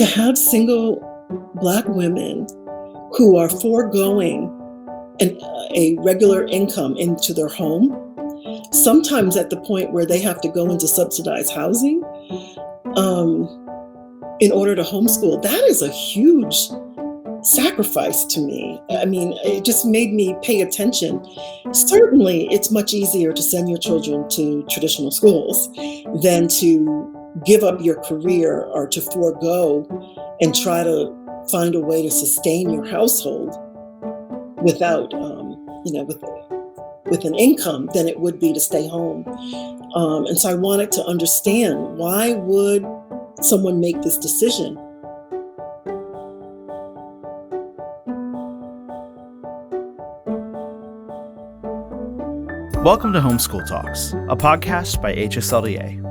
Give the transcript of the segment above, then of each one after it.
To have single Black women who are foregoing a regular income into their home, sometimes at the point where they have to go into subsidized housing um, in order to homeschool, that is a huge sacrifice to me. I mean, it just made me pay attention. Certainly, it's much easier to send your children to traditional schools than to give up your career or to forego and try to find a way to sustain your household without, with an income than it would be to stay home. And so I wanted to understand, why would someone make this decision? Welcome to Homeschool Talks, a podcast by HSLDA.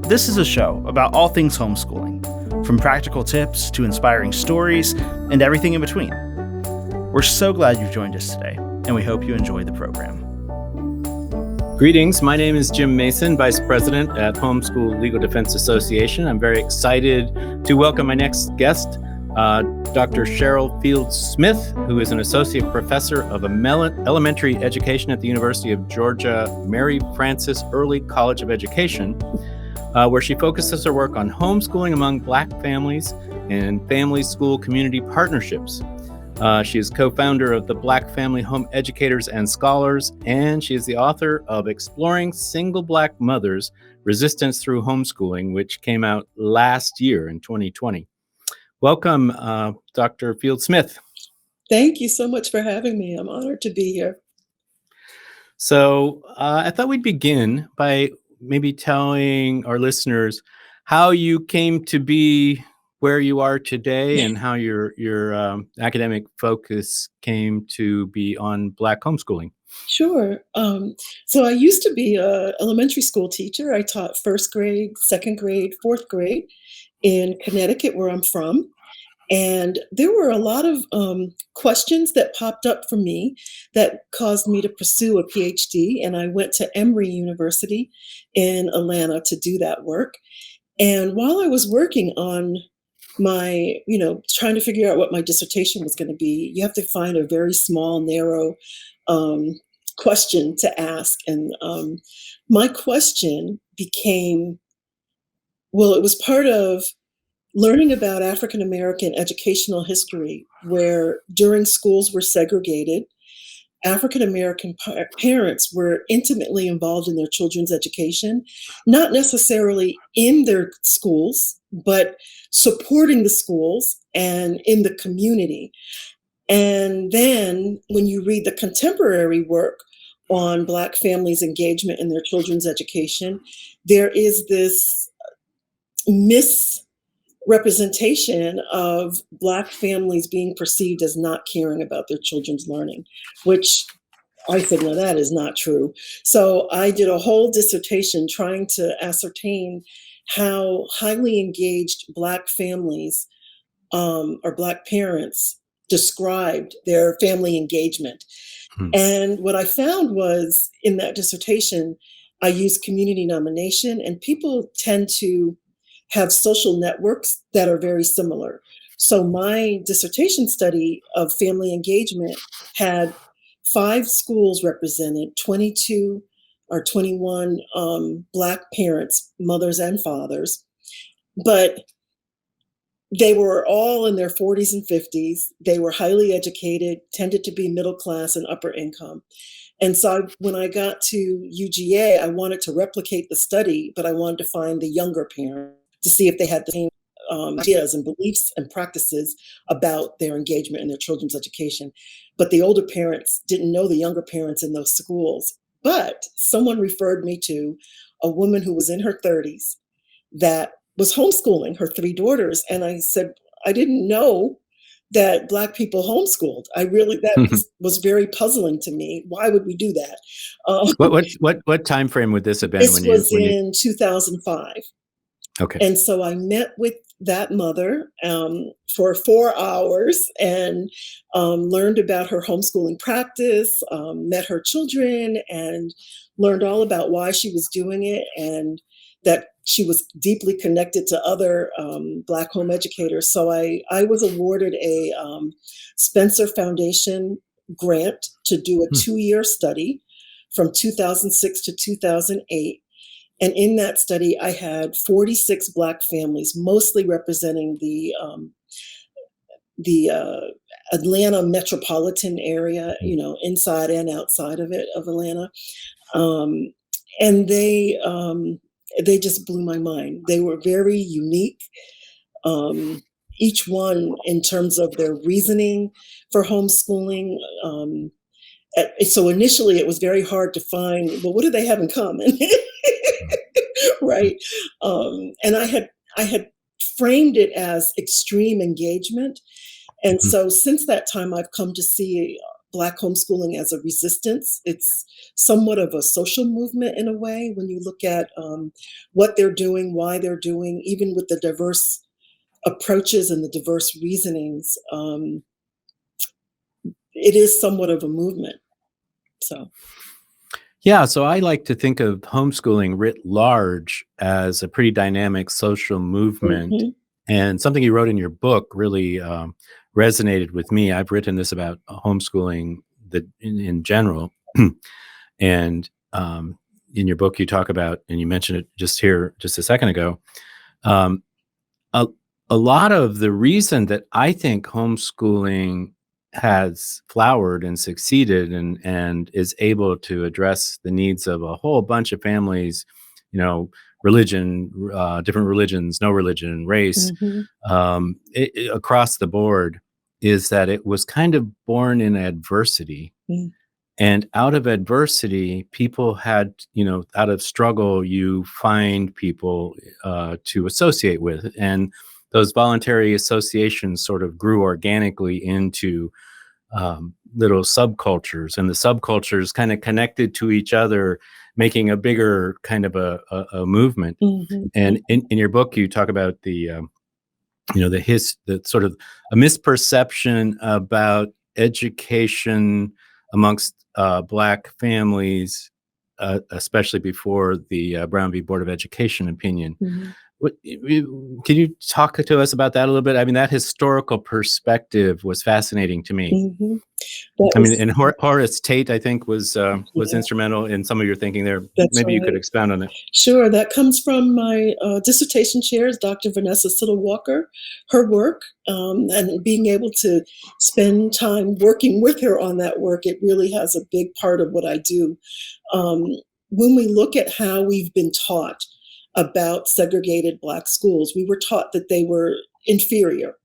This is a show about all things homeschooling, from practical tips to inspiring stories and everything in between. We're so glad you've joined us today, and we hope you enjoy the program. Greetings, my name is Jim Mason, Vice President at Homeschool Legal Defense Association. I'm very excited to welcome my next guest, Dr. Cheryl Fields-Smith, who is an Associate Professor of Elementary Education at the University of Georgia Mary Frances Early College of Education, where she focuses her work on homeschooling among Black families and family-school community partnerships. She is co-founder of the Black Family Home Educators and Scholars, and she is the author of Exploring Single Black Mothers: Resistance Through Homeschooling, which came out last year in 2020. Welcome, Dr. Fields-Smith. Thank you so much for having me. I'm honored to be here. So I thought we'd begin by maybe telling our listeners how you came to be where you are today and how your academic focus came to be on Black homeschooling. Sure. So I used to be an elementary school teacher. I taught first grade, second grade, fourth grade in Connecticut, where I'm from. And there were a lot of questions that popped up for me that caused me to pursue a PhD. And I went to Emory University in Atlanta to do that work. And while I was working on my, trying to figure out what my dissertation was going to be, you have to find a very small, narrow question to ask. And my question became, it was part of learning about African American educational history, where during schools were segregated, African American parents were intimately involved in their children's education, not necessarily in their schools, but supporting the schools and in the community. And then when you read the contemporary work on Black families' engagement in their children's education, there is this misrepresentation of Black families being perceived as not caring about their children's learning, which I said, no, that is not true. So I did a whole dissertation trying to ascertain how highly engaged Black families or Black parents described their family engagement. And what I found was, in that dissertation, I used community nomination, and people tend to have social networks that are very similar. So my dissertation study of family engagement had 5 schools represented, 22 or 21 Black parents, mothers and fathers, but they were all in their 40s and 50s. They were highly educated, tended to be middle class and upper income. And so when I got to UGA, I wanted to replicate the study, but I wanted to find the younger parents to see if they had the same ideas and beliefs and practices about their engagement in their children's education. But the older parents didn't know the younger parents in those schools. But someone referred me to a woman who was in her 30s that was homeschooling her 3 daughters. And I said, I didn't know that Black people homeschooled. That was very puzzling to me. Why would we do that? What time frame would this have been? This was in 2005. Okay. And so I met with that mother for 4 hours and learned about her homeschooling practice, met her children, and learned all about why she was doing it. And that she was deeply connected to other Black home educators. So I was awarded a Spencer Foundation grant to do a 2-year study from 2006 to 2008. And in that study, I had 46 Black families, mostly representing the Atlanta metropolitan area, inside and outside of Atlanta. And they just blew my mind. They were very unique. Each one in terms of their reasoning for homeschooling. So initially it was very hard to find, well, what do they have in common? Right. And I had framed it as extreme engagement. And so since that time, I've come to see Black homeschooling as a resistance. It's somewhat of a social movement in a way when you look at what they're doing, why they're doing, even with the diverse approaches and the diverse reasonings. It is somewhat of a movement. So. Yeah, so I like to think of homeschooling writ large as a pretty dynamic social movement. And something you wrote in your book really resonated with me. I've written this about homeschooling in general. And in your book, you talk about, and you mentioned it just a second ago, a lot of the reason that I think homeschooling has flowered and succeeded and is able to address the needs of a whole bunch of families, religion, different religions, no religion, race, across the board, is that it was kind of born in adversity. And out of adversity, people had, out of struggle, you find people to associate with. And those voluntary associations sort of grew organically into little subcultures, and the subcultures kind of connected to each other, making a bigger kind of a movement. And in your book, you talk about the sort of a misperception about education amongst Black families, especially before the Brown v. Board of Education opinion. Can you talk to us about that a little bit? I mean, that historical perspective was fascinating to me. And Horace Tate, I think, was instrumental in some of your thinking there. Maybe you could expound on it. Sure. That comes from my dissertation chair, Dr. Vanessa Siddle Walker, her work, and being able to spend time working with her on that work. It really has a big part of what I do. When we look at how we've been taught about segregated Black schools, we were taught that they were inferior.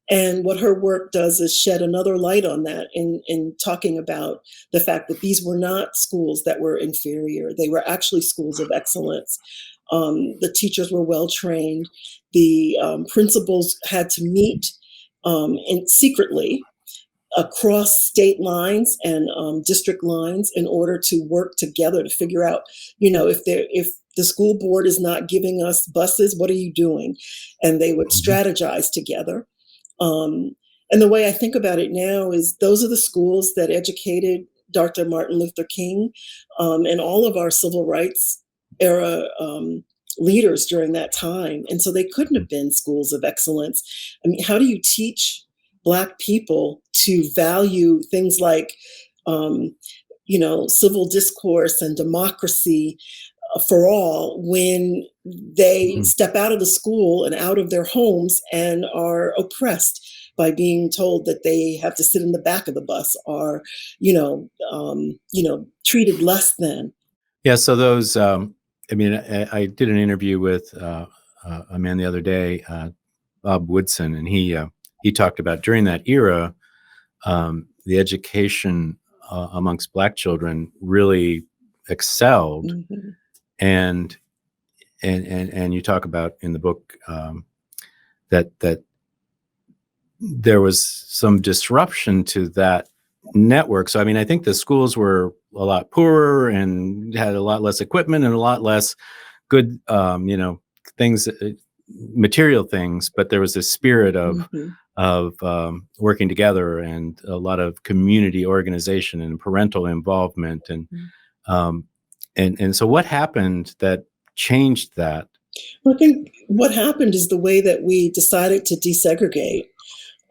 And what her work does is shed another light on that in talking about the fact that these were not schools that were inferior. They were actually schools of excellence. The teachers were well trained. The principals had to meet secretly across state lines and district lines in order to work together to figure out, if the school board is not giving us buses, what are you doing? And they would strategize together. And the way I think about it now is those are the schools that educated Dr. Martin Luther King and all of our civil rights era leaders during that time. And so they couldn't have been schools of excellence. I mean, how do you teach Black people to value things like, civil discourse and democracy for all when they step out of the school and out of their homes and are oppressed by being told that they have to sit in the back of the bus or, treated less than. Yeah. So those, I did an interview with a man the other day, Bob Woodson, and he talked about during that era, the education amongst Black children really excelled. And you talk about in the book that there was some disruption to that network. So, I think the schools were a lot poorer and had a lot less equipment and a lot less good, things, material things, but there was this spirit of working together and a lot of community organization and parental involvement. And so what happened that changed that? I think what happened is the way that we decided to desegregate.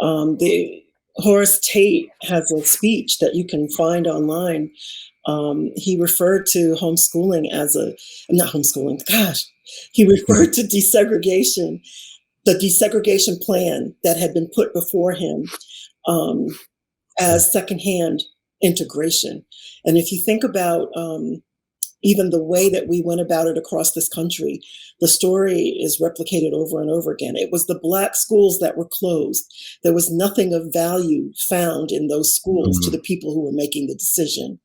The Horace Tate has a speech that you can find online. He referred to homeschooling as not homeschooling, gosh, he referred to desegregation, the desegregation plan that had been put before him, as secondhand integration. And if you think about even the way that we went about it across this country, the story is replicated over and over again. It was the Black schools that were closed. There was nothing of value found in those schools to the people who were making the decision.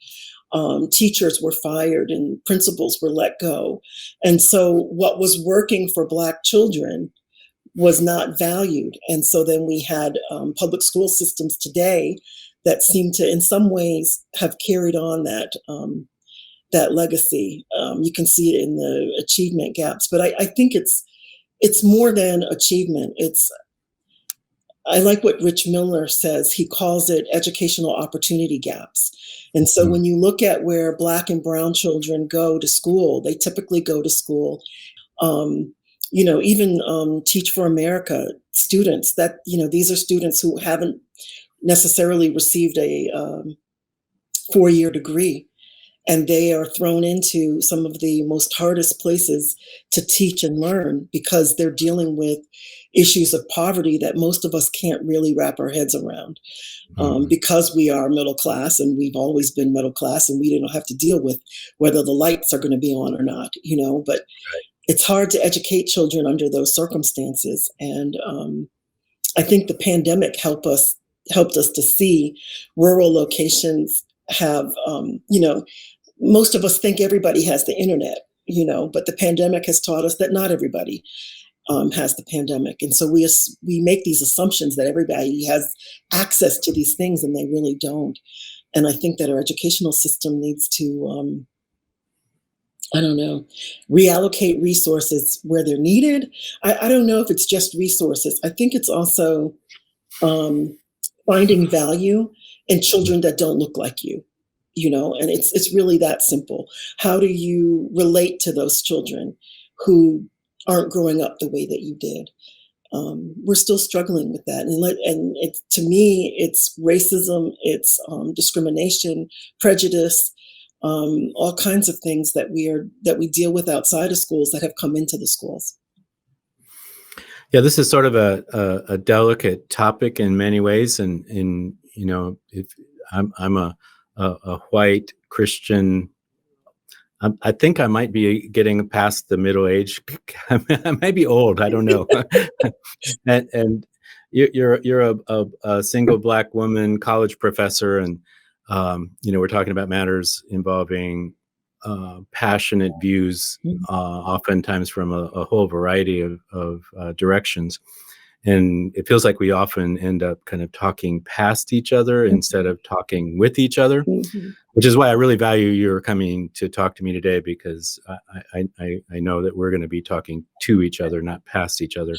Teachers were fired and principals were let go. And so what was working for Black children was not valued. And so then we had public school systems today that seem to, in some ways, have carried on that legacy. You can see it in the achievement gaps, but I think it's more than achievement. I like what Rich Miller says. He calls it educational opportunity gaps. And so when you look at where Black and brown children go to school, they typically go to school. Even Teach for America students, that, these are students who haven't necessarily received a 4-year degree. And they are thrown into some of the most hardest places to teach and learn because they're dealing with issues of poverty that most of us can't really wrap our heads around, because we are middle class and we've always been middle class and we don't have to deal with whether the lights are going to be on or not, but it's hard to educate children under those circumstances. And I think the pandemic helped us to see rural locations have, most of us think everybody has the internet, but the pandemic has taught us that not everybody has the pandemic. And so we make these assumptions that everybody has access to these things and they really don't. And I think that our educational system needs to, reallocate resources where they're needed. I don't know if it's just resources. I think it's also finding value in children that don't look like you. And it's really that simple. How do you relate to those children who aren't growing up the way that you did? We're still struggling with that. And to me, it's racism, it's discrimination, prejudice, all kinds of things that we deal with outside of schools that have come into the schools. Yeah, this is sort of a delicate topic in many ways. And if I'm a white Christian, I think I might be getting past the middle age. I might be old. I don't know. and you're a single Black woman college professor, and we're talking about matters involving passionate views, oftentimes from a whole variety of directions. And it feels like we often end up kind of talking past each other instead of talking with each other, which is why I really value your coming to talk to me today, because I know that we're going to be talking to each other, not past each other.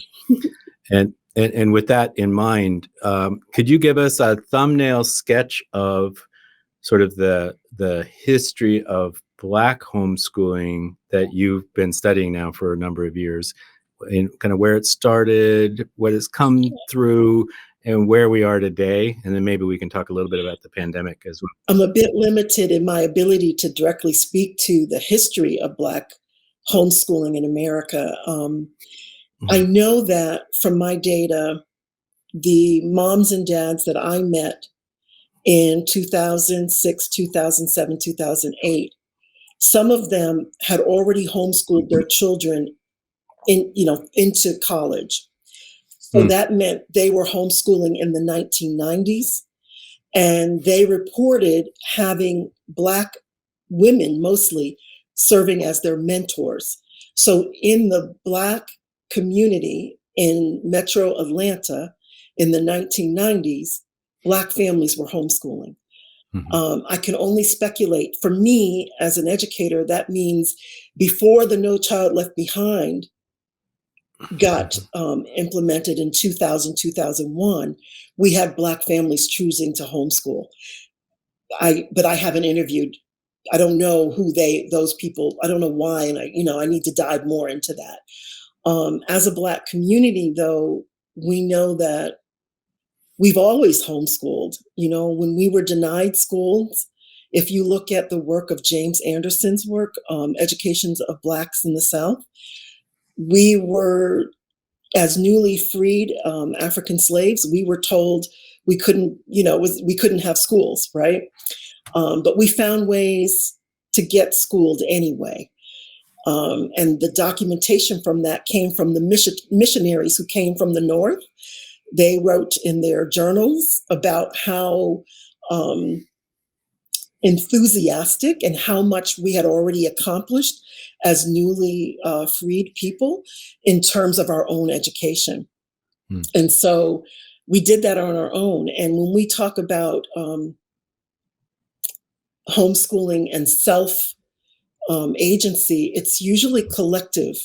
And with that in mind, could you give us a thumbnail sketch of sort of the history of Black homeschooling that you've been studying now for a number of years, and kind of where it started, what has come through, and where we are today? And then maybe we can talk a little bit about the pandemic as well. I'm a bit limited in my ability to directly speak to the history of Black homeschooling in America. I know that from my data, the moms and dads that I met in 2006, 2007, 2008, some of them had already homeschooled their children into college. So that meant they were homeschooling in the 1990s, and they reported having Black women mostly serving as their mentors. So in the Black community in Metro Atlanta in the 1990s, Black families were homeschooling. I can only speculate. For me, as an educator, that means before the No Child Left Behind got implemented in 2000, 2001, we had Black families choosing to homeschool. But I haven't interviewed I don't know who those people, I don't know why. And I need to dive more into that. As a Black community, though, we know that we've always homeschooled. When we were denied schools, if you look at the work of James Anderson's work, Educations of Blacks in the South, we were, as newly freed African slaves, we were told we couldn't, we couldn't have schools, right? But we found ways to get schooled anyway. And the documentation from that came from the missionaries who came from the North. They wrote in their journals about how enthusiastic and how much we had already accomplished as newly freed people in terms of our own education. And so we did that on our own. And when we talk about homeschooling and self agency, it's usually collective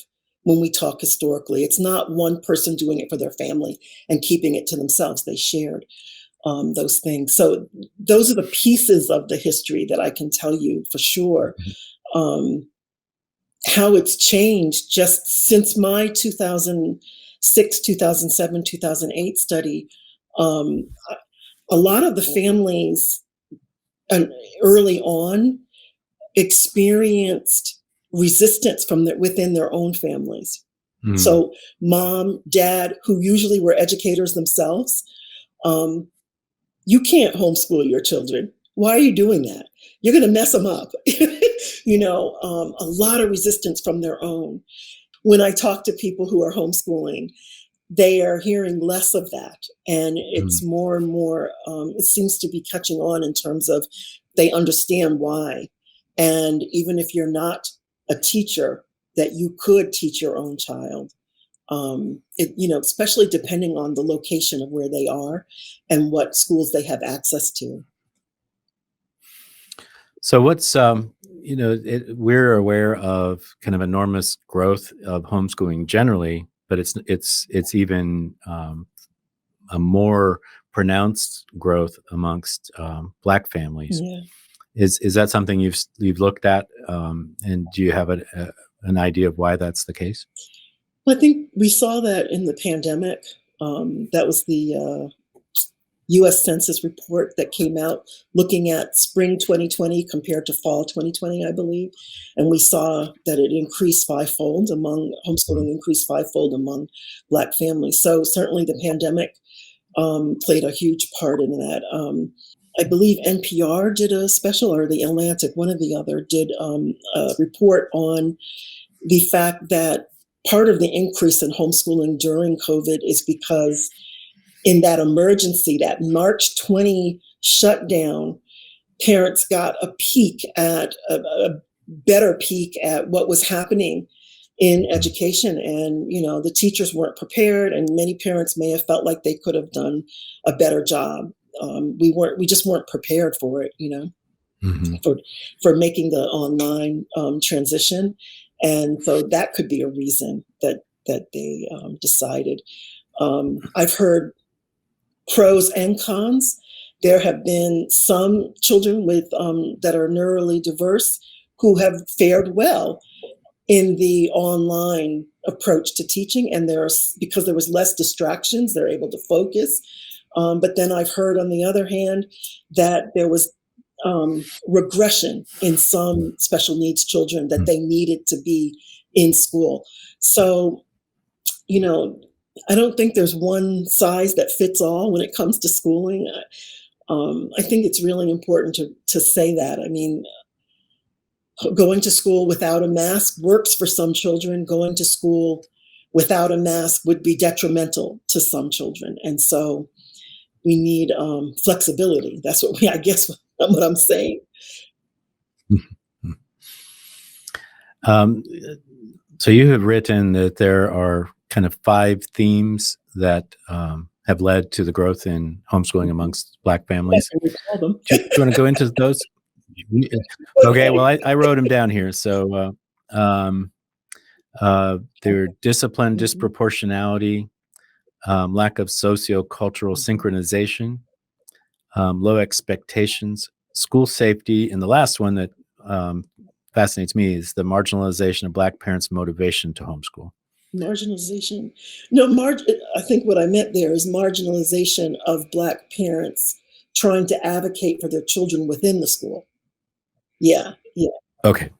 when we talk historically. It's not one person doing it for their family and keeping it to themselves. They shared those things. So those are the pieces of the history that I can tell you for sure. How it's changed just since my 2006, 2007, 2008 study. A lot of the families early on experienced resistance from within their own families. So mom, dad, who usually were educators themselves, you can't homeschool your children. Why are you doing that? You're going to mess them up. A lot of resistance from their own. When I talk to people who are homeschooling, they are hearing less of that. And it's more and more, it seems to be catching on in terms of they understand why. And even if you're not a teacher, that you could teach your own child. Especially depending on the location of where they are and what schools they have access to. So what's, we're aware of kind of enormous growth of homeschooling generally, but it's even a more pronounced growth amongst Black families. Yeah. Is that something you've looked at, and do you have an idea of why that's the case? Well, I think we saw that in the pandemic. That was the U.S. Census report that came out looking at spring 2020 compared to fall 2020, I believe. And we saw that it increased fivefold homeschooling increased fivefold among Black families. So certainly the pandemic played a huge part in that. I believe NPR did a special, or The Atlantic, one or the other, did a report on the fact that part of the increase in homeschooling during COVID is because in that emergency, that March 20 shutdown, parents got a better peek at what was happening in education. And, the teachers weren't prepared, and many parents may have felt like they could have done a better job. We just weren't prepared for it, for making the online transition. And so that could be a reason that they decided. I've heard pros and cons. There have been some children with that are neurally diverse who have fared well in the online approach to teaching, and because there was less distractions, they're able to focus. But then I've heard, on the other hand, that there was regression in some special needs children, that they needed to be in school. So, I don't think there's one size that fits all when it comes to schooling. I think it's really important to say that. I mean, going to school without a mask works for some children. Going to school without a mask would be detrimental to some children. And so we need flexibility. That's what what I'm saying. So you have written that there are kind of 5 themes that have led to the growth in homeschooling amongst Black families. That's what we call them. Do you want to go into those? Okay, well, I wrote them down here. So they're discipline, disproportionality, lack of socio-cultural synchronization, low expectations, school safety, and the last one that fascinates me is the marginalization of Black parents' motivation to homeschool. Marginalization. No, I think what I meant there is marginalization of Black parents trying to advocate for their children within the school. Yeah, yeah, Okay.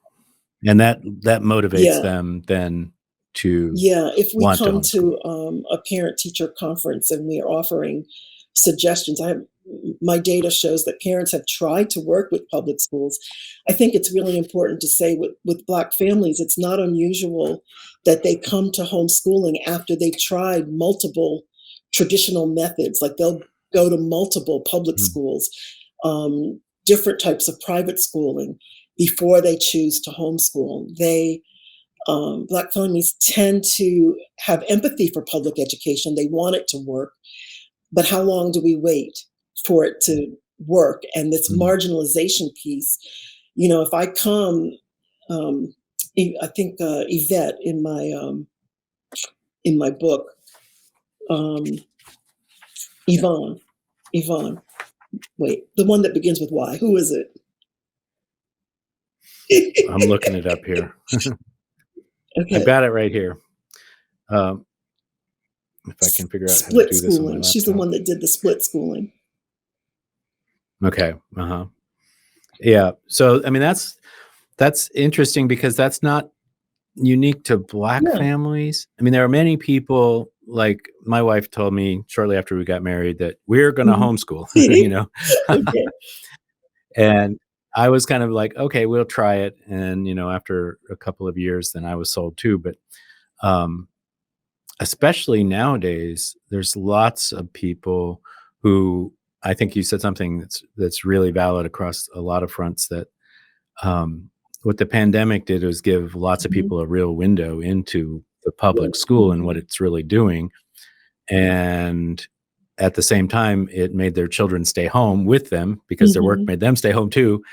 And that motivates yeah. them then to Yeah, if we want to come to homeschool. a parent-teacher conference and we are offering suggestions, my data shows that parents have tried to work with public schools. I think it's really important to say with Black families, it's not unusual that they come to homeschooling after they've tried multiple traditional methods. Like they'll go to multiple public Mhm. schools, different types of private schooling before they choose to homeschool. Black families tend to have empathy for public education. They want it to work, but how long do we wait for it to work? And this Mhm. marginalization piece, if I come, I think Yvette in my book, Yvonne, wait, the one that begins with Y. Who is it? I'm looking it up here. Okay. I've got it right here. If I can figure out how to Split do this on my schooling. She's the laptop. one that did the split schooling. Okay. Yeah. So, I mean, that's interesting because that's not unique to Black Yeah. families. I mean, there are many people, like my wife told me shortly after we got married that we're going to homeschool, Okay. And I was kind of like, okay, we'll try it. And, after a couple of years, then I was sold too. But especially nowadays, there's lots of people who, I think you said something that's really valid across a lot of fronts, that what the pandemic did was give lots of people a real window into the public school and what it's really doing. And at the same time, it made their children stay home with them because their work made them stay home too.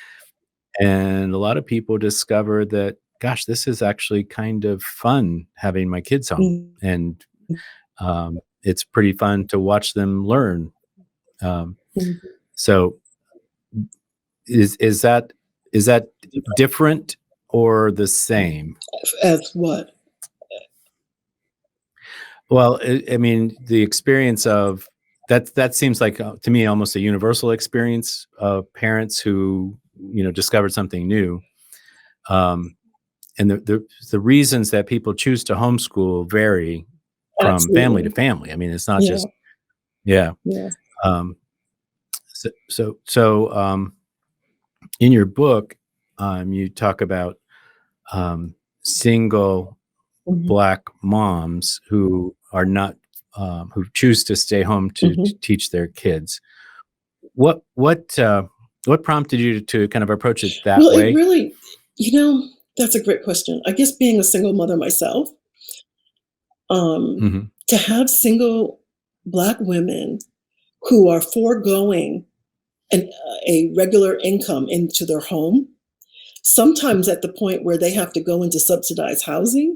And a lot of people discovered that, gosh, this is actually kind of fun having my kids home. And it's pretty fun to watch them learn. So is that different or the same? As what? Well, I mean, the experience of that seems like to me almost a universal experience of parents who discovered something new, and the reasons that people choose to homeschool vary from family to family. I mean, it's not just Yeah. So in your book, you talk about single Black moms who are not who choose to stay home to teach their kids. What prompted you to kind of approach it that way? It really, that's a great question. I guess being a single mother myself, to have single Black women who are foregoing a regular income into their home, sometimes at the point where they have to go into subsidized housing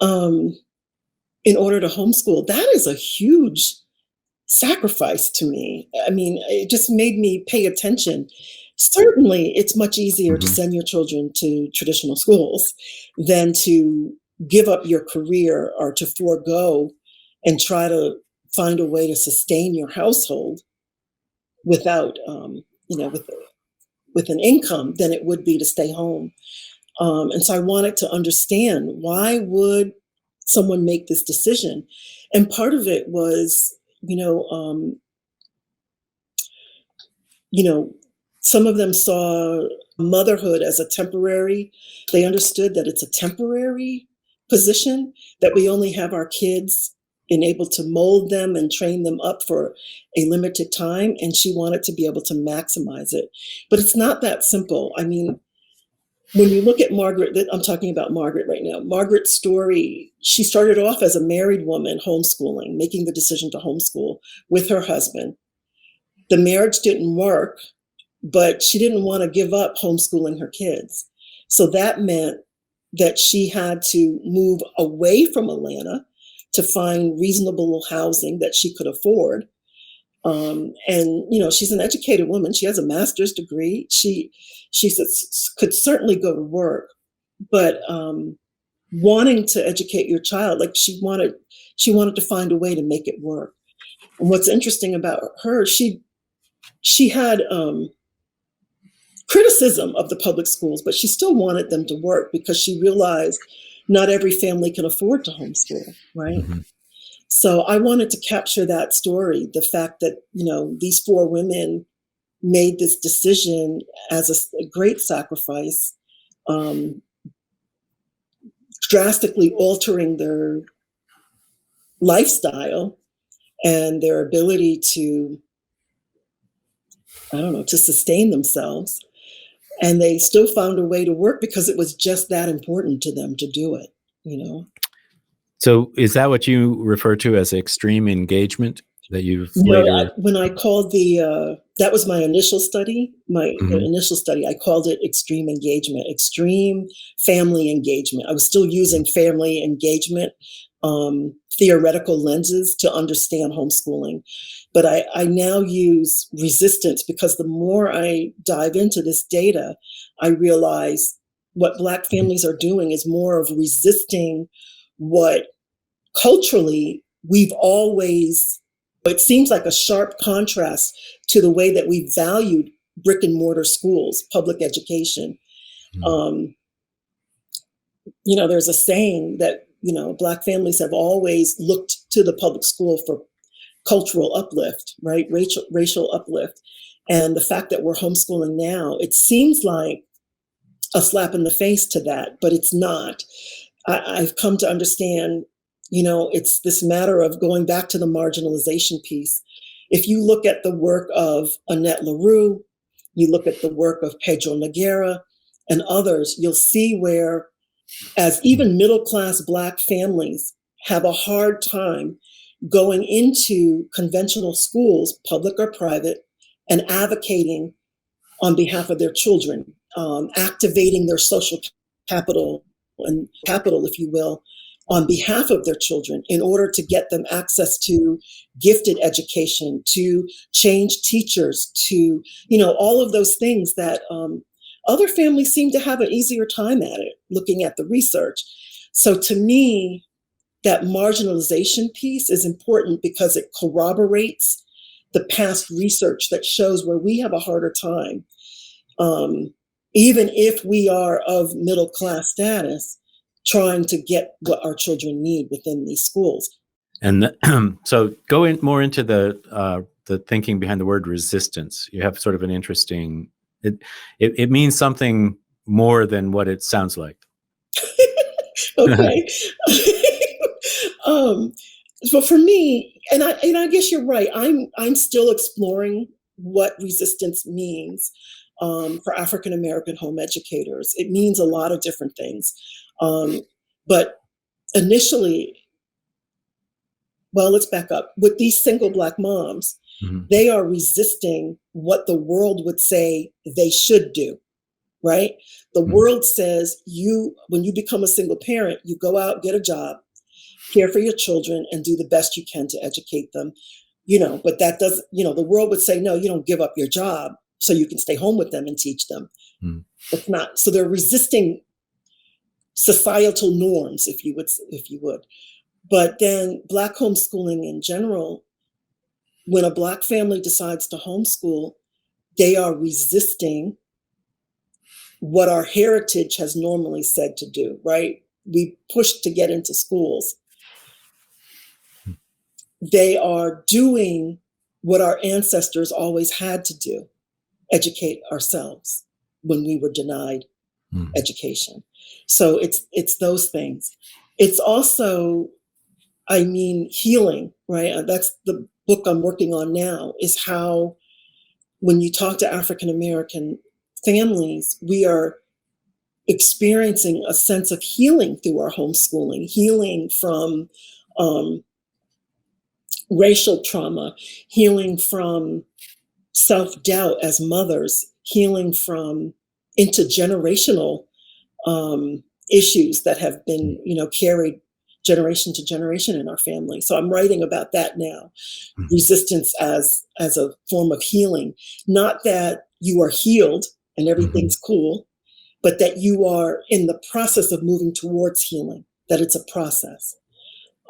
in order to homeschool, that is a huge sacrifice to me. I mean, it just made me pay attention. Certainly, it's much easier to send your children to traditional schools than to give up your career or to forego and try to find a way to sustain your household without, with an income than it would be to stay home. And so I wanted to understand, why would someone make this decision? And part of it was, some of them saw motherhood as a temporary. They understood that it's a temporary position, that we only have our kids and able to mold them and train them up for a limited time. And she wanted to be able to maximize it. But it's not that simple. I mean, when you look at Margaret, I'm talking about Margaret right now. Margaret's story, she started off as a married woman homeschooling, making the decision to homeschool with her husband. The marriage didn't work, but she didn't want to give up homeschooling her kids. So that meant that she had to move away from Atlanta to find reasonable housing that she could afford. And she's an educated woman. She has a master's degree. She could certainly go to work, but wanting to educate your child, like she wanted to find a way to make it work. And what's interesting about her, she had criticism of the public schools, but she still wanted them to work because she realized not every family can afford to homeschool, right? Mm-hmm. So I wanted to capture that story, the fact that, these 4 women made this decision as a great sacrifice, drastically altering their lifestyle and their ability to, to sustain themselves. And they still found a way to work because it was just that important to them to do it, So is that what you refer to as extreme engagement that you've later? When I called that was my initial study, I called it extreme engagement, extreme family engagement. I was still using family engagement theoretical lenses to understand homeschooling. But I now use resistance because the more I dive into this data, I realize what Black families are doing is more of resisting what culturally we've always, it seems like a sharp contrast to the way that we valued brick and mortar schools, public education. There's a saying that, Black families have always looked to the public school for cultural uplift, right? Racial uplift. And the fact that we're homeschooling now, it seems like a slap in the face to that, but it's not. I've come to understand, it's this matter of going back to the marginalization piece. If you look at the work of Annette LaRue, you look at the work of Pedro Noguera and others, you'll see where, as even middle-class Black families have a hard time going into conventional schools, public or private, and advocating on behalf of their children, activating their social capital, if you will, on behalf of their children in order to get them access to gifted education, to change teachers, to, all of those things that other families seem to have an easier time at it, looking at the research. So to me, that marginalization piece is important because it corroborates the past research that shows where we have a harder time, even if we are of middle class status, trying to get what our children need within these schools. And so going more into the thinking behind the word resistance, you have sort of an interesting, it means something more than what it sounds like. Okay. But for me, and I guess you're right, I'm still exploring what resistance means for African American home educators. It means a lot of different things. But initially, well, let's back up. With these single Black moms, they are resisting what the world would say they should do, right? The world says when you become a single parent, you go out, get a job, care for your children, and do the best you can to educate them. But that doesn't, the world would say, no, you don't give up your job so you can stay home with them and teach them. It's not. So they're resisting societal norms, if you would. But then Black homeschooling in general, when a Black family decides to homeschool, they are resisting what our heritage has normally said to do, right? We pushed to get into schools. They are doing what our ancestors always had to do, educate ourselves when we were denied education. So it's those things. It's also, healing, right? That's the book I'm working on now, is how when you talk to African American families, we are experiencing a sense of healing through our homeschooling, healing from racial trauma, healing from self-doubt as mothers, healing from intergenerational issues that have been, carried generation to generation in our family. So I'm writing about that now. Resistance as a form of healing. Not that you are healed and everything's cool, but that you are in the process of moving towards healing, that it's a process.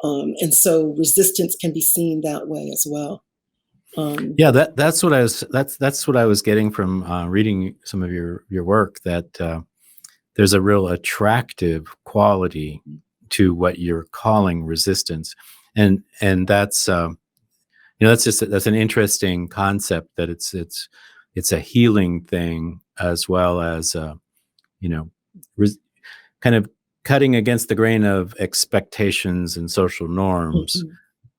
And so resistance can be seen that way as well. Yeah, that's what I was getting from reading some of your work, that there's a real attractive quality to what you're calling resistance, and that's that's an interesting concept, that it's a healing thing, as well as kind of cutting against the grain of expectations and social norms.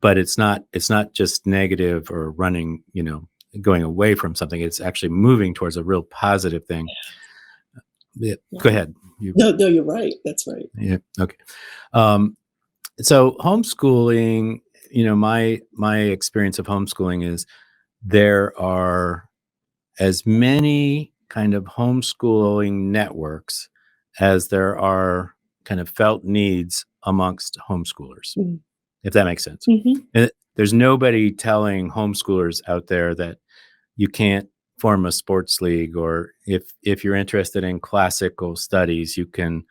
But it's not just negative or running, going away from something. It's actually moving towards a real positive thing. Yeah. Go ahead. No, you're right. That's right. Yeah. Okay. So homeschooling, my experience of homeschooling is there are as many kind of homeschooling networks as there are kind of felt needs amongst homeschoolers, if that makes sense. And there's nobody telling homeschoolers out there that you can't form a sports league, or if you're interested in classical studies, you can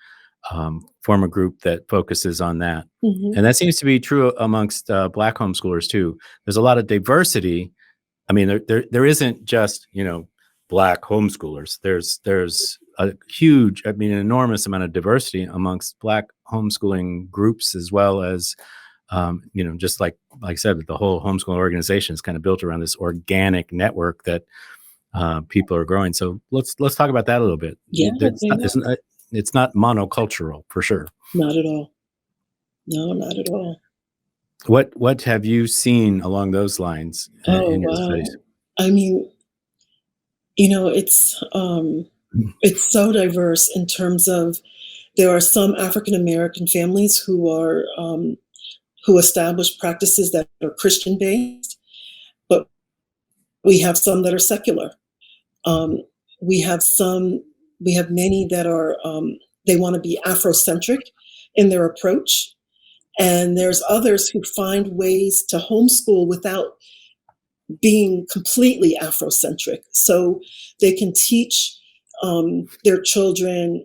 form a group that focuses on that. And that seems to be true amongst Black homeschoolers too. There's a lot of diversity. I mean, there isn't just, Black homeschoolers. There's a huge, an enormous amount of diversity amongst Black homeschooling groups, as well as, just like I said, the whole homeschool organization is kind of built around this organic network that people are growing. So let's talk about that a little bit. Yeah, it's not monocultural, for sure. Not at all. No, not at all. What have you seen along those lines in your studies? I mean, it's so diverse in terms of, there are some African American families who establish practices that are Christian based, but we have some that are secular. We have many that are, they want to be Afrocentric in their approach. And there's others who find ways to homeschool without being completely Afrocentric. So they can teach their children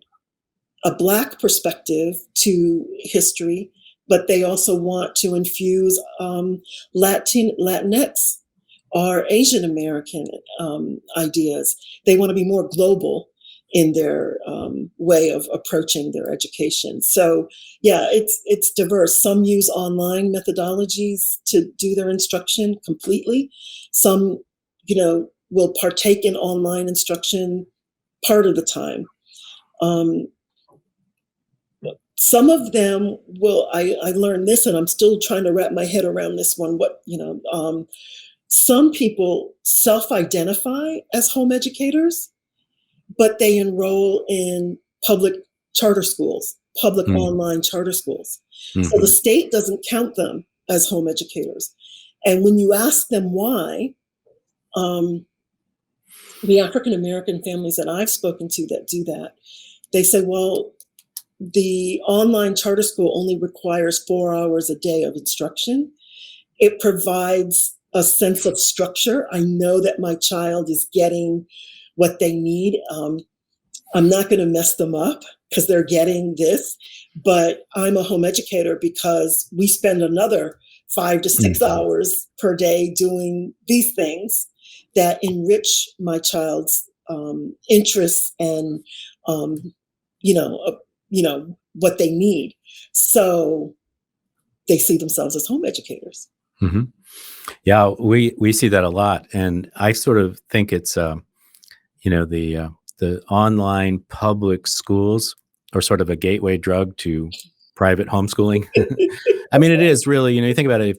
a Black perspective to history, but they also want to infuse Latinx or Asian American ideas. They want to be more global in their way of approaching their education. So yeah, it's diverse. Some use online methodologies to do their instruction completely. Some, will partake in online instruction part of the time. Some of them will, I learned this, and I'm still trying to wrap my head around this one. Some people self-identify as home educators, but they enroll in public charter schools, public online charter schools. So the state doesn't count them as home educators. And when you ask them why, the African American families that I've spoken to that do that, they say, well, the online charter school only requires 4 hours a day of instruction. It provides a sense of structure. I know that my child is getting what they need. I'm not going to mess them up because they're getting this, but I'm a home educator because we spend another 5 to 6 hours per day doing these things that enrich my child's interests and, what they need. So they see themselves as home educators. Yeah, we see that a lot. And I sort of think it's, the online public schools are sort of a gateway drug to private homeschooling. I mean, it is really, you think about it,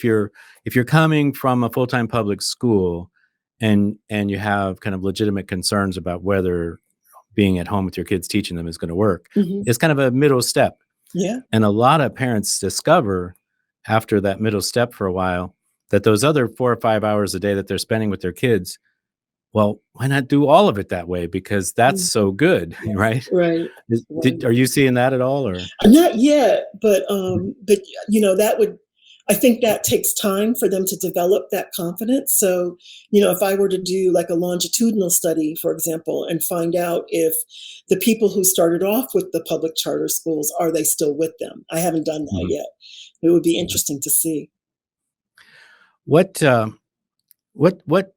if you're coming from a full-time public school and you have kind of legitimate concerns about whether being at home with your kids teaching them is going to work, it's kind of a middle step. Yeah. And a lot of parents discover after that middle step for a while that those other 4 or 5 hours a day that they're spending with their kids well, why not do all of it that way? Because that's so good, right? Right. Right. Are you seeing that at all, or? Not yet, but that would, I think that takes time for them to develop that confidence. So, if I were to do like a longitudinal study, for example, and find out if the people who started off with the public charter schools, are they still with them? I haven't done that Mhm. yet. It would be Mhm. interesting to see. What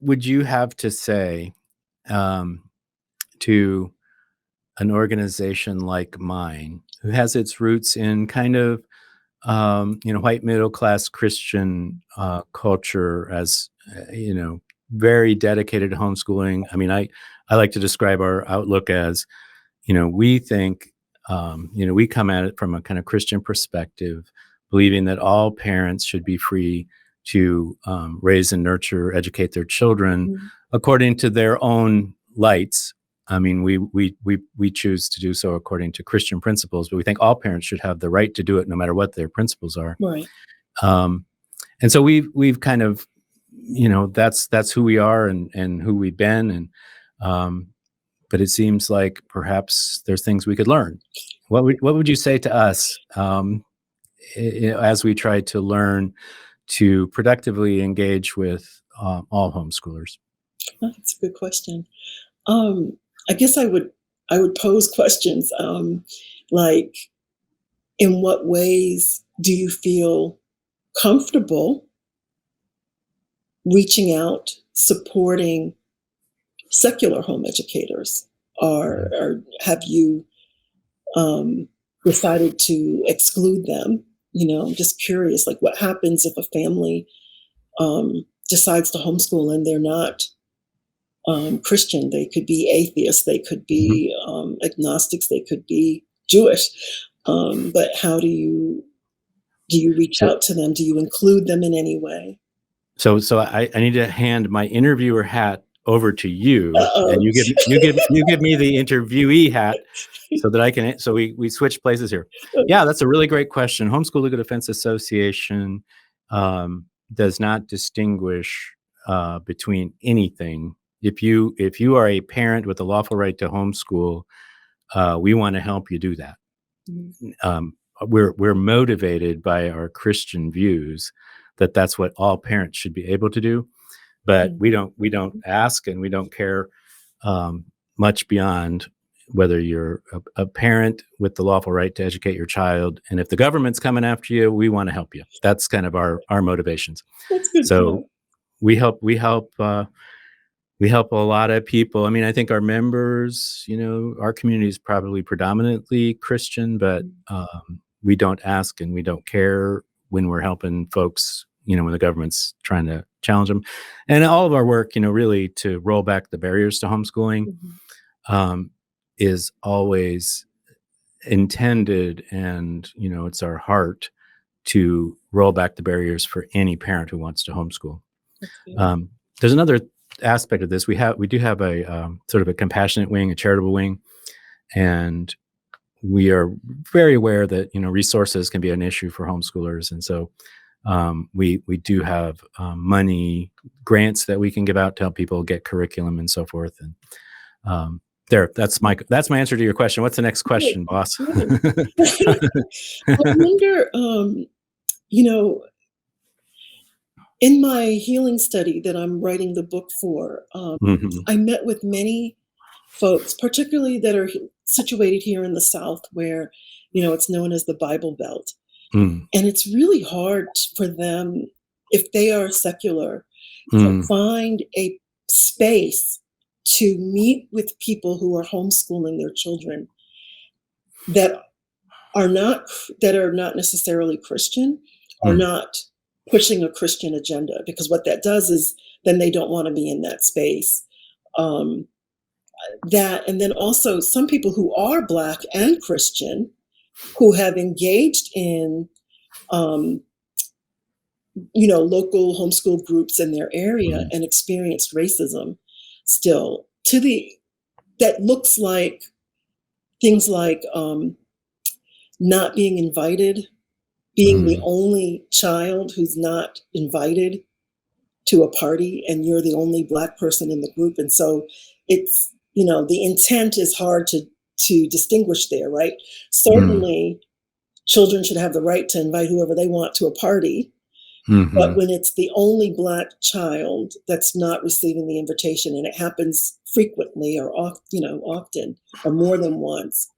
would you have to say to an organization like mine, who has its roots in kind of white middle class Christian culture, as very dedicated to homeschooling? I mean, I like to describe our outlook as, we think, we come at it from a kind of Christian perspective, believing that all parents should be free to raise and nurture, educate their children Mhm. according to their own lights. I mean, we choose to do so according to Christian principles, but we think all parents should have the right to do it, no matter what their principles are. Right. And so we've kind of, that's who we are and who we've been, and but it seems like perhaps there's things we could learn. What would you say to us as we try to learn to productively engage with all homeschoolers? Oh, that's a good question. I guess I would pose questions, like, in what ways do you feel comfortable reaching out, supporting secular home educators, or have you decided to exclude them? I'm just curious, like, what happens if a family decides to homeschool and they're not Christian? They could be atheists, they could Mhm. be agnostics, they could be Jewish. But how do you reach So out to them? Do you include them in any way? so I need to hand my interviewer hat over to you, and Uh-oh. you give me the interviewee hat, so that I can. So we switch places here. Yeah, that's a really great question. Homeschool Legal Defense Association does not distinguish between anything. If you are a parent with a lawful right to homeschool, we want to help you do that. Mhm. We're motivated by our Christian views that that's what all parents should be able to do, but we don't ask, and we don't care much beyond whether you're a parent with the lawful right to educate your child. And if the government's coming after you, we want to help you. That's kind of our motivations. That's good to So know. we help a lot of people. I mean, I think our members, our community is probably predominantly Christian, but we don't ask and we don't care when we're helping folks, when the government's trying to challenge them. And all of our work, really to roll back the barriers to homeschooling Mhm. is always intended, and, it's our heart to roll back the barriers for any parent who wants to homeschool. That's good. There's another aspect of this. We do have a sort of a compassionate wing, a charitable wing, and we are very aware that resources can be an issue for homeschoolers, and so we do have money grants that we can give out to help people get curriculum and so forth. And that's my answer to your question. What's the next Good, question, boss? good. I wonder, you know, in my healing study that I'm writing the book for, Mhm. I met with many folks, particularly that are situated here in the South, where it's known as the Bible Belt, Mm, and it's really hard for them, if they are secular, to mm, find a space to meet with people who are homeschooling their children that are not necessarily Christian, are mm, not pushing a Christian agenda, because what that does is then they don't want to be in that space. Um, that and then also some people who are Black and Christian who have engaged in um, local homeschool groups in their area mm, and experienced racism still, to the that looks like things like not being invited, being the mm, only child who's not invited to a party and you're the only Black person in the group. And so it's, the intent is hard to distinguish there, right? Certainly, children should have the right to invite whoever they want to a party. But when it's the only Black child that's not receiving the invitation, and it happens frequently or often or more than once,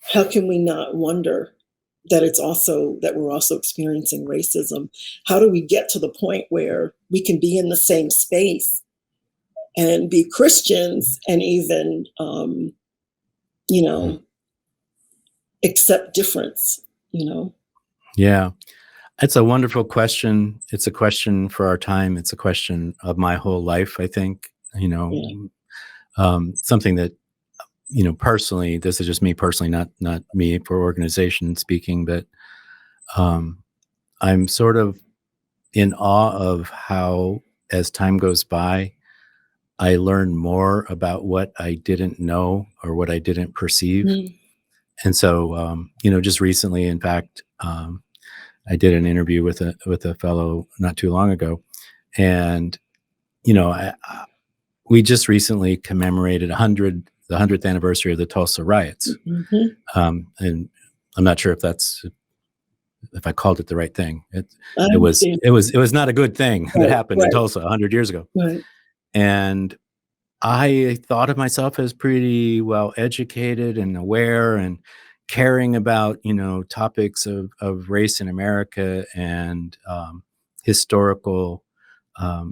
how can we not wonder that we're also experiencing racism? How do we get to the point where we can be in the same space and be Christians and even, accept difference, Yeah. It's a wonderful question. It's a question for our time. It's a question of my whole life, I think, something that, personally, this is just me personally, not me for organization speaking, but I'm sort of in awe of how, as time goes by, I learn more about what I didn't know or what I didn't perceive. And so, just recently, in fact, I did an interview with a fellow not too long ago, and we just recently commemorated the 100th anniversary of the Tulsa riots, and I'm not sure if I called it the right thing. It was not a good thing that happened in Tulsa 100 years ago, and I thought of myself as pretty well educated and aware and caring about, topics of race in America and historical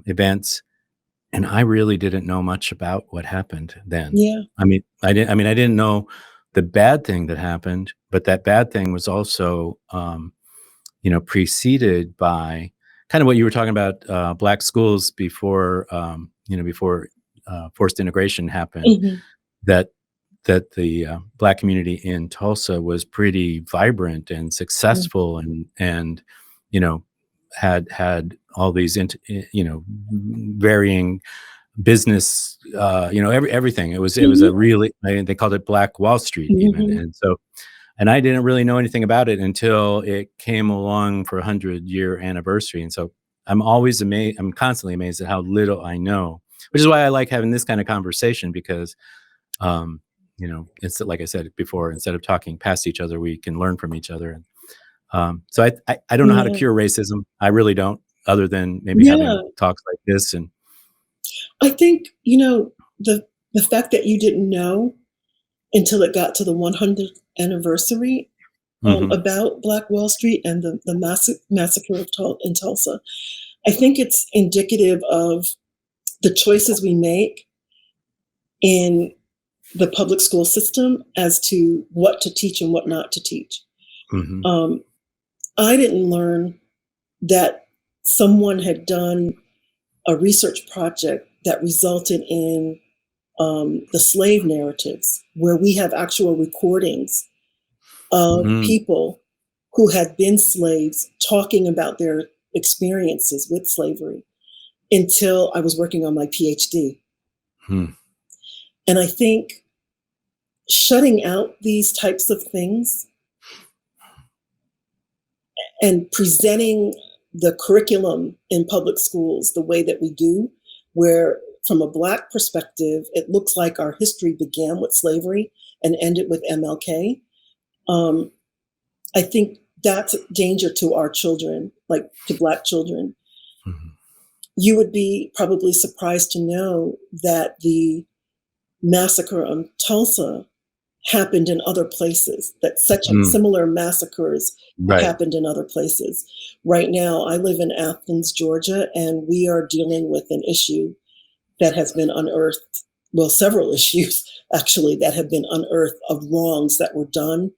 events. And I really didn't know much about what happened then. Yeah. I didn't know the bad thing that happened, but that bad thing was also, preceded by kind of what you were talking about, Black schools before forced integration happened, that the Black community in Tulsa was pretty vibrant and successful, and had all these varying business, everything. It was a really, they called it Black Wall Street even, and I didn't really know anything about it until it came along for 100-year anniversary, and so I'm always amazed. I'm constantly amazed at how little I know, which is why I like having this kind of conversation, because it's like I said before, instead of talking past each other, we can learn from each other. And so I don't know how to cure racism. I really don't, other than maybe having talks like this. And I think, the fact that you didn't know until it got to the 100th anniversary about Black Wall Street and the massacre in Tulsa, I think it's indicative of the choices we make in the public school system as to what to teach and what not to teach. I didn't learn that someone had done a research project that resulted in the slave narratives, where we have actual recordings of people who had been slaves talking about their experiences with slavery, until I was working on my PhD. And I think shutting out these types of things and presenting the curriculum in public schools the way that we do, where from a Black perspective, it looks like our history began with slavery and ended with MLK. I think that's a danger to our children, like to Black children. You would be probably surprised to know that the massacre on Tulsa happened in other places, that such similar massacres happened in other places. Right now, I live in Athens, Georgia, and we are dealing with an issue that has been unearthed. Well, several issues, actually, that have been unearthed of wrongs that were done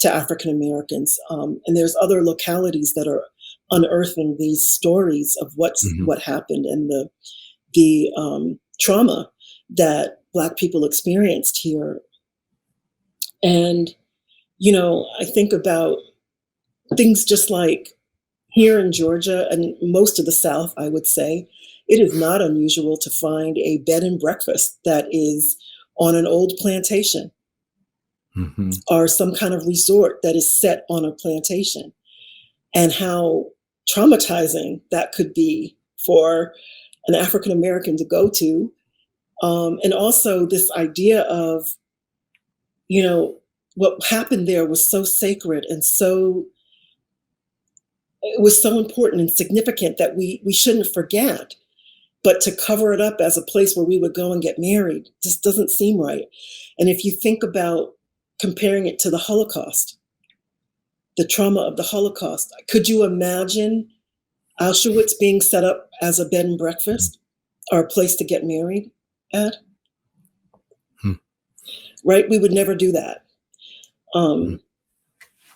to African Americans. And there's other localities that are unearthing these stories of what happened and the trauma that Black people experienced here. And, I think about things just like here in Georgia and most of the South, I would say, it is not unusual to find a bed and breakfast that is on an old plantation or some kind of resort that is set on a plantation, and how traumatizing that could be for an African American to go to. And also this idea of, what happened there was so sacred and it was so important and significant that we shouldn't forget. But to cover it up as a place where we would go and get married just doesn't seem right. And if you think about comparing it to the Holocaust, the trauma of the Holocaust, could you imagine Auschwitz being set up as a bed and breakfast or a place to get married at? Right? We would never do that.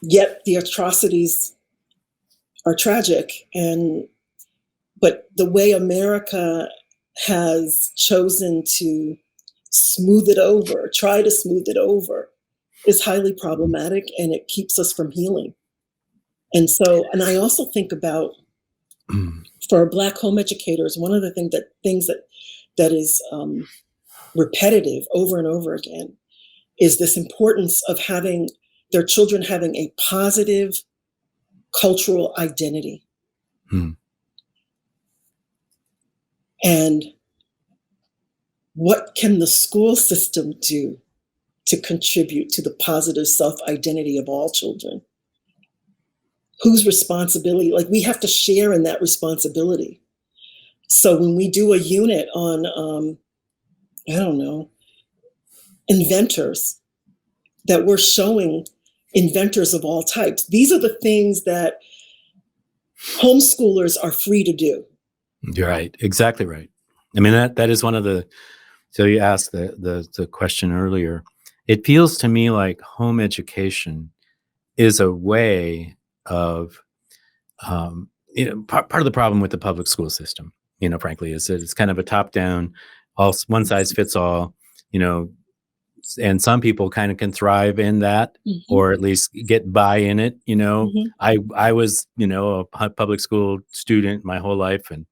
Yet the atrocities are tragic, but the way America has chosen to try to smooth it over, is highly problematic, and it keeps us from healing. And I also think about, for Black home educators, one of the things that is repetitive over and over again is this importance of having their children having a positive cultural identity. And what can the school system do to contribute to the positive self-identity of all children? Whose responsibility? Like, we have to share in that responsibility. So when we do a unit on, inventors, that we're showing inventors of all types. These are the things that homeschoolers are free to do. You're right. Exactly right. I mean, that is one of the, so you asked the question earlier. It feels to me like home education is a way of, part of the problem with the public school system, frankly, is that it's kind of a top-down, one size fits all, and some people kind of can thrive in that, or at least get by in it. I was, a public school student my whole life, and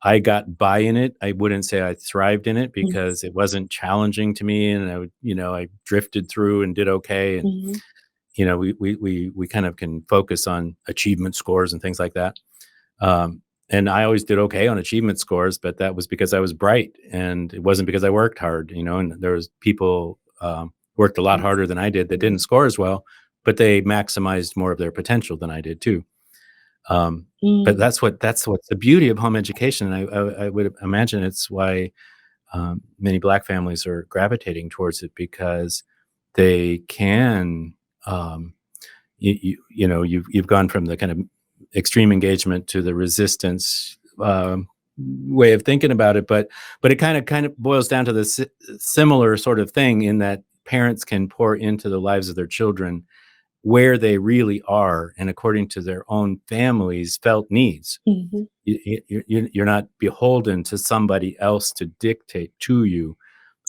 I got by in it. I wouldn't say I thrived in it because it wasn't challenging to me, and I would, I drifted through and did okay. And we kind of can focus on achievement scores and things like that. And I always did okay on achievement scores, but that was because I was bright, and it wasn't because I worked hard, and there was people worked a lot harder than I did that didn't score as well, but they maximized more of their potential than I did too. But that's what's the beauty of home education. And I would imagine it's why many Black families are gravitating towards it, because they can, you've gone from the kind of extreme engagement to the resistance way of thinking about it, but it kind of boils down to this similar sort of thing, in that parents can pour into the lives of their children where they really are and according to their own family's felt needs. You're not beholden to somebody else to dictate to you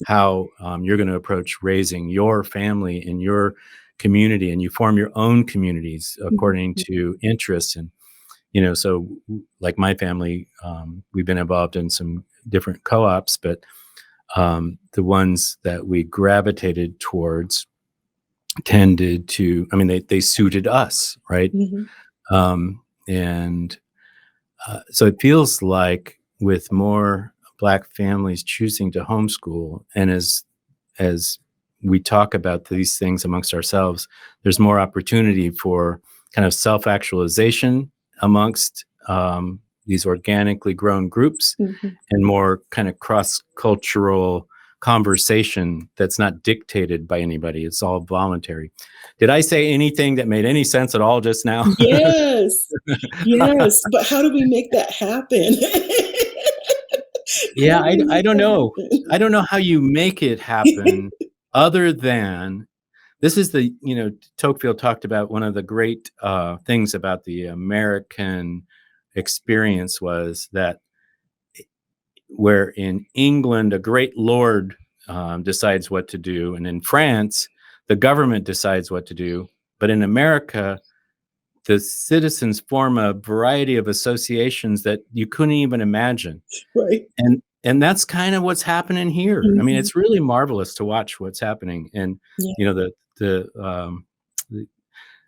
how you're going to approach raising your family in your community, and you form your own communities according to interests. And so like my family, we've been involved in some different co-ops, but the ones that we gravitated towards tended to, they suited us, right? And so it feels like with more Black families choosing to homeschool, and as we talk about these things amongst ourselves, there's more opportunity for kind of self-actualization amongst these organically grown groups, and more kind of cross-cultural conversation that's not dictated by anybody. It's all voluntary. Did I say anything that made any sense at all just now? Yes. But how do we make that happen? Yeah, I don't know. I don't know how you make it happen other than, this is the, Tocqueville talked about one of the great things about the American experience was that where in England, a great lord decides what to do, and in France, the government decides what to do. But in America, the citizens form a variety of associations that you couldn't even imagine. Right. And that's kind of what's happening here. I mean, it's really marvelous to watch what's happening. And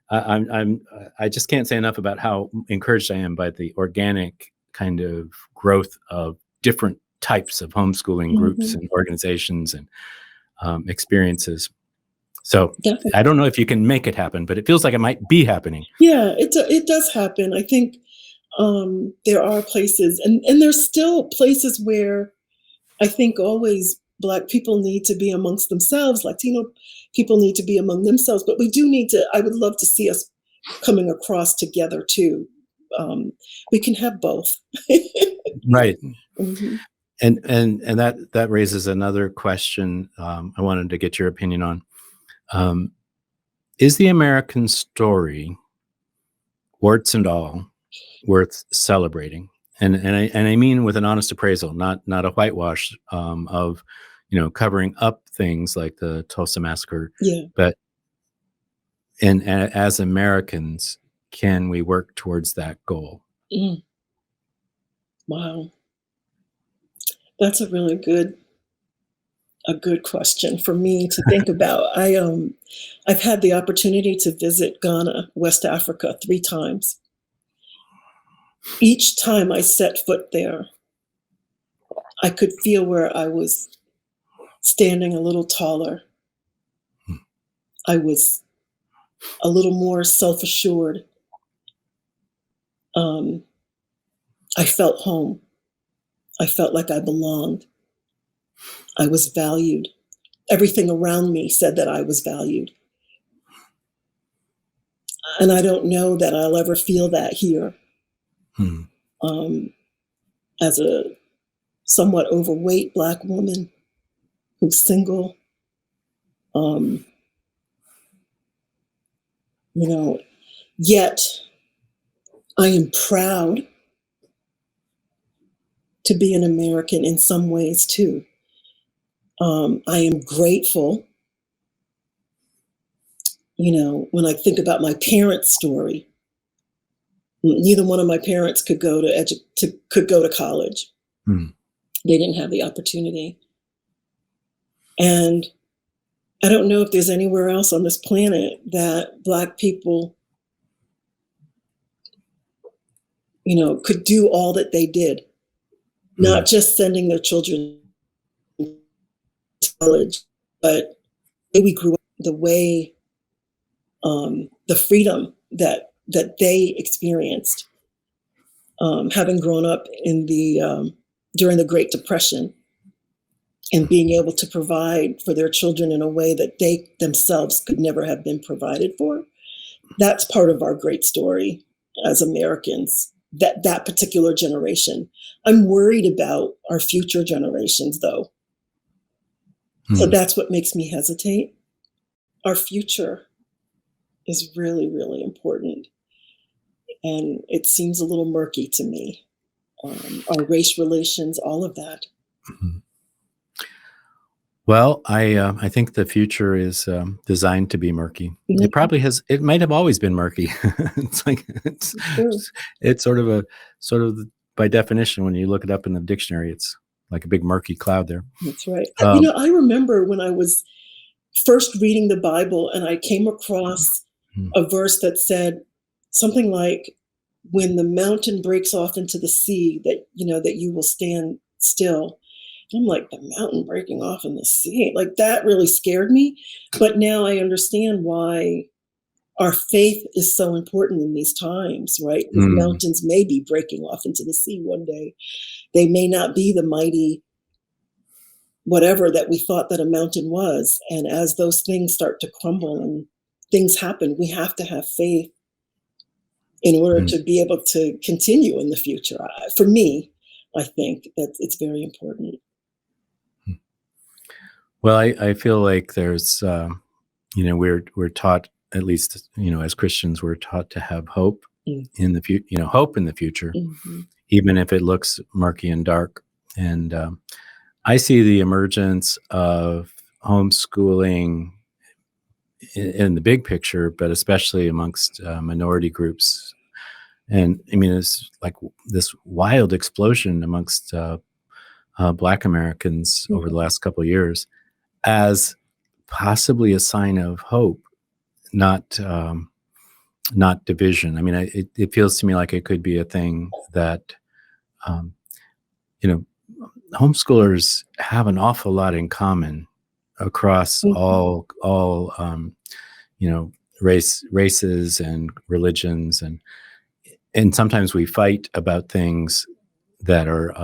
I just can't say enough about how encouraged I am by the organic kind of growth of different types of homeschooling groups and organizations and experiences. So Definitely. I don't know if you can make it happen, but it feels like it might be happening. Yeah, it does happen. I think there are places, and there's still places where I think always Black people need to be amongst themselves, Latino people need to be among themselves, but we do need to, I would love to see us coming across together too. We can have both. Right. Mhm. And that raises another question I wanted to get your opinion on. Is the American story, warts and all, worth celebrating? And I mean with an honest appraisal, not a whitewash of, covering up things like the Tulsa Massacre, Yeah. but as Americans, can we work towards that goal? Mm. Wow. That's a really good question for me to think about. I've had the opportunity to visit Ghana, West Africa, 3 times. Each time I set foot there, I could feel where I was standing a little taller. I was a little more self-assured. I felt home. I felt like I belonged. I was valued. Everything around me said that I was valued. And I don't know that I'll ever feel that here. As a somewhat overweight Black woman who's single, yet I am proud to be an American in some ways too. I am grateful. When I think about my parents' story, neither one of my parents could go to college. They didn't have the opportunity. And I don't know if there's anywhere else on this planet that Black people, could do all that they did. Not just sending their children to college, but the way we grew up, the way, the freedom that they experienced, having grown up in during the Great Depression, and being able to provide for their children in a way that they themselves could never have been provided for. That's part of our great story as Americans, that particular generation. I'm worried about our future generations, though. So that's what makes me hesitate. Our future is really, really important. And it seems a little murky to me. Our race relations, all of that. Well, I think the future is designed to be murky. It probably has. It might have always been murky. It's sort of by definition, when you look it up in the dictionary, it's like a big murky cloud there. That's right. I remember when I was first reading the Bible and I came across a verse that said something like, "When the mountain breaks off into the sea, that you will stand still." I'm like, the mountain breaking off in the sea, like that really scared me. But now I understand why our faith is so important in these times, right? These mountains may be breaking off into the sea one day. They may not be the mighty whatever that we thought that a mountain was. And as those things start to crumble and things happen, we have to have faith in order to be able to continue in the future. For me, I think that it's very important. Well, I feel like there's, we're taught, at least, as Christians, we're taught to have hope in the future, hope in the future, even if it looks murky and dark. And I see the emergence of homeschooling in the big picture, but especially amongst minority groups. And I mean, it's like this wild explosion amongst Black Americans over the last couple of years, as possibly a sign of hope, not division. I mean, it feels to me like it could be a thing that um, you know, homeschoolers have an awful lot in common across Mhm. all races and religions, and sometimes we fight about things that are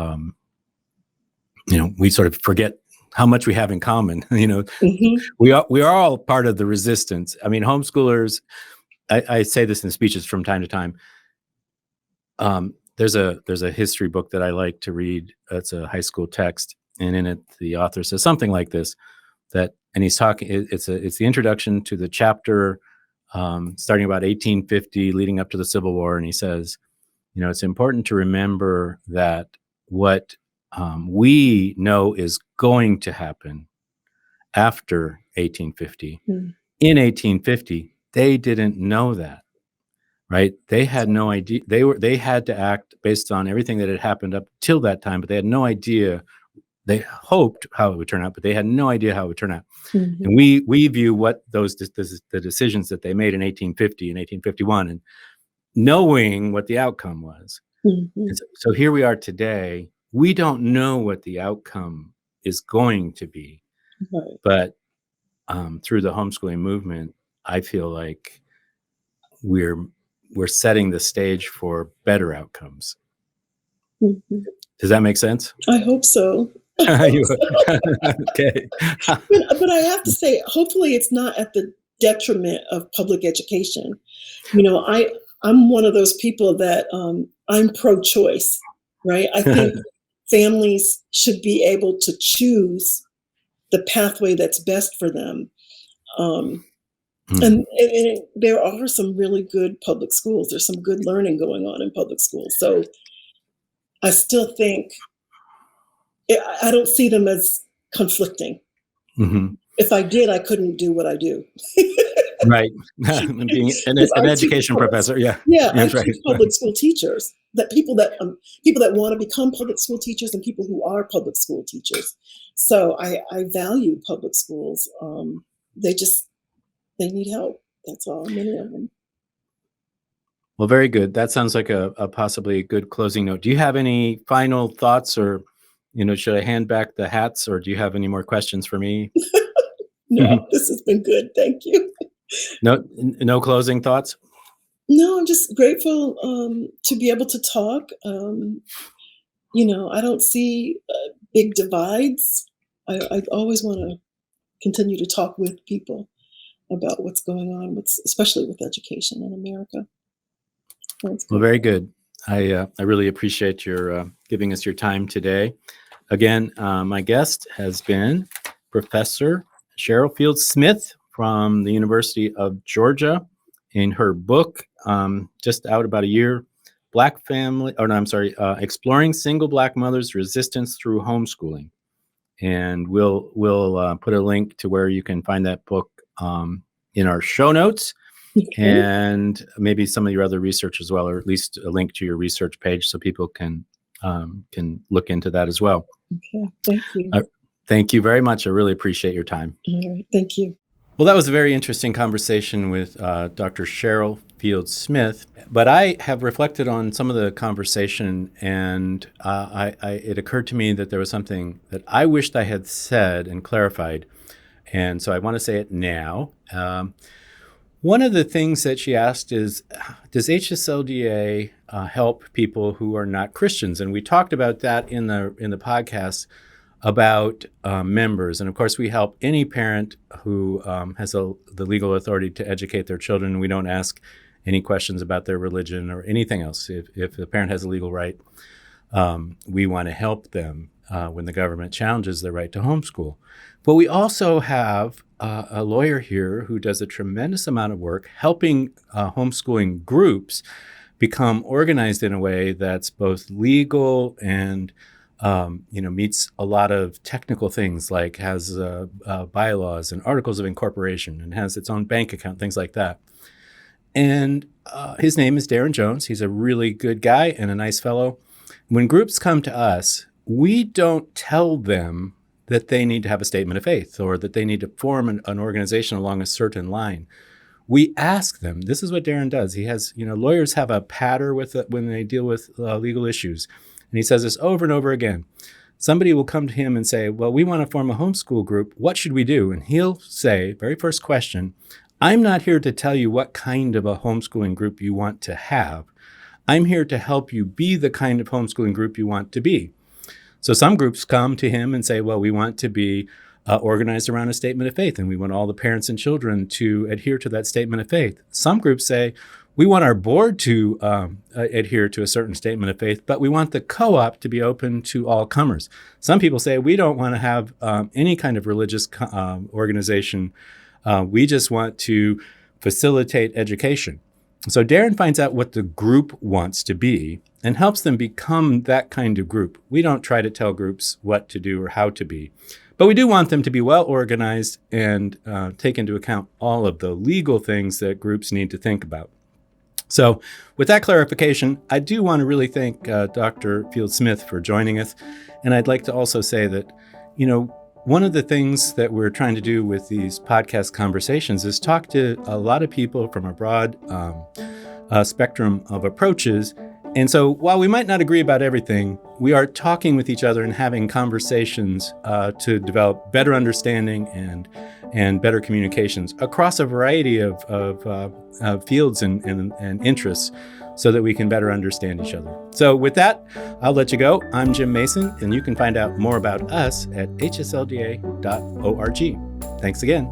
we sort of forget how much we have in common. Mhm. We are all part of the resistance. I mean, homeschoolers. I say this in speeches from time to time. There's a history book that I like to read. It's a high school text, and in it, the author says something like this: and he's talking. It's the introduction to the chapter, starting about 1850, leading up to the Civil War, and he says, it's important to remember that what we know is going to happen after 1850. Mm. In 1850, they didn't know that. Right? They had no idea. They had to act based on everything that had happened up till that time, but they had no idea. They hoped how it would turn out, but they had no idea how it would turn out. And Mhm. we view what the decisions that they made in 1850 and 1851, and knowing what the outcome was. And Mhm. so here we are today. We don't know what the outcome is going to be, Right. but through the homeschooling movement, I feel like we're setting the stage for better outcomes. Mhm. Does that make sense? I hope so. I hope You- so. okay. But I have to say, hopefully, it's not at the detriment of public education. I'm one of those people that I'm pro-choice, right? I think families should be able to choose the pathway that's best for them. Um, Hmm. and there are some really good public schools. There's some good learning going on in public schools. So I still think I don't see them as conflicting. Hmm. If I did, I couldn't do what I do. Right. Being Because an I teach education professor. Yeah. yeah, I That's right. teach public school teachers, that people that want to become public school teachers and people who are public school teachers. So I value public schools. They just they need help. That's all. Many of them. Well, very good. That sounds like a possibly a good closing note. Do you have any final thoughts, or, should I hand back the hats, or do you have any more questions for me? No, this has been good. Thank you. No closing thoughts? No, I'm just grateful to be able to talk. I don't see big divides. I always want to continue to talk with people about what's going on, especially with education in America. That's Well, good. very good. I really appreciate your giving us your time today. Again, my guest has been Professor Cheryl Fields-Smith from the University of Georgia. In her book, just out about a year, Exploring Single Black Mothers' Resistance Through Homeschooling. And we'll put a link to where you can find that book in our show notes, Okay. and maybe some of your other research as well, or at least a link to your research page so people can look into that as well. Okay. Thank you. Thank you very much. I really appreciate your time. All right. Thank you. Well, that was a very interesting conversation with Dr. Cheryl Fields-Smith, but I have reflected on some of the conversation, and it occurred to me that there was something that I wished I had said and clarified, and so I want to say it now. One of the things that she asked is, does HSLDA help people who are not Christians? And we talked about that in the podcast about members. And of course, we help any parent who has the legal authority to educate their children. We don't ask any questions about their religion or anything else. If the parent has a legal right, we want to help them when the government challenges their right to homeschool. But we also have a lawyer here who does a tremendous amount of work helping homeschooling groups become organized in a way that's both legal and meets a lot of technical things, like has bylaws and articles of incorporation and has its own bank account, things like that. And his name is Darren Jones. He's a really good guy and a nice fellow. When groups come to us, we don't tell them that they need to have a statement of faith or that they need to form an organization along a certain line. We ask them. This is what Darren does. He has, lawyers have a patter with it when they deal with legal issues. And he says this over and over again. Somebody will come to him and say, well, we want to form a homeschool group. What should we do? And he'll say, very first question, I'm not here to tell you what kind of a homeschooling group you want to have. I'm here to help you be the kind of homeschooling group you want to be. So some groups come to him and say, well, we want to be organized around a statement of faith, and we want all the parents and children to adhere to that statement of faith. Some groups say, we want our board to adhere to a certain statement of faith, but we want the co-op to be open to all comers. Some people say, we don't want to have any kind of religious organization. We just want to facilitate education. So Darren finds out what the group wants to be and helps them become that kind of group. We don't try to tell groups what to do or how to be, but we do want them to be well organized and take into account all of the legal things that groups need to think about. So with that clarification, I do want to really thank Dr. Fields-Smith for joining us. And I'd like to also say that, one of the things that we're trying to do with these podcast conversations is talk to a lot of people from a broad spectrum of approaches. And so while we might not agree about everything, we are talking with each other and having conversations to develop better understanding and better communications across a variety of fields and interests so that we can better understand each other. So with that, I'll let you go. I'm Jim Mason, and you can find out more about us at hslda.org. Thanks again.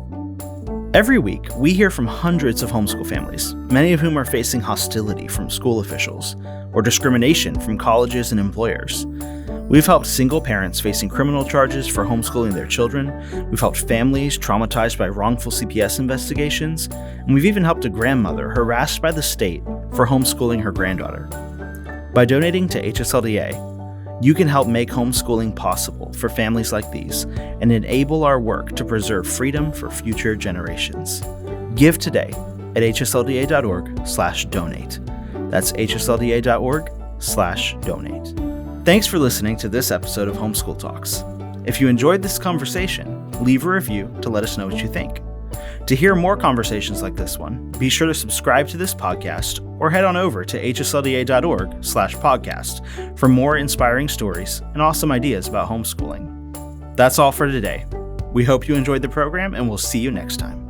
Every week, we hear from hundreds of homeschool families, many of whom are facing hostility from school officials or discrimination from colleges and employers. We've helped single parents facing criminal charges for homeschooling their children. We've helped families traumatized by wrongful CPS investigations. And we've even helped a grandmother harassed by the state for homeschooling her granddaughter. By donating to HSLDA, you can help make homeschooling possible for families like these and enable our work to preserve freedom for future generations. Give today at hslda.org/donate. That's hslda.org/donate. Thanks for listening to this episode of Homeschool Talks. If you enjoyed this conversation, leave a review to let us know what you think. To hear more conversations like this one, be sure to subscribe to this podcast or head on over to hslda.org/podcast for more inspiring stories and awesome ideas about homeschooling. That's all for today. We hope you enjoyed the program, and we'll see you next time.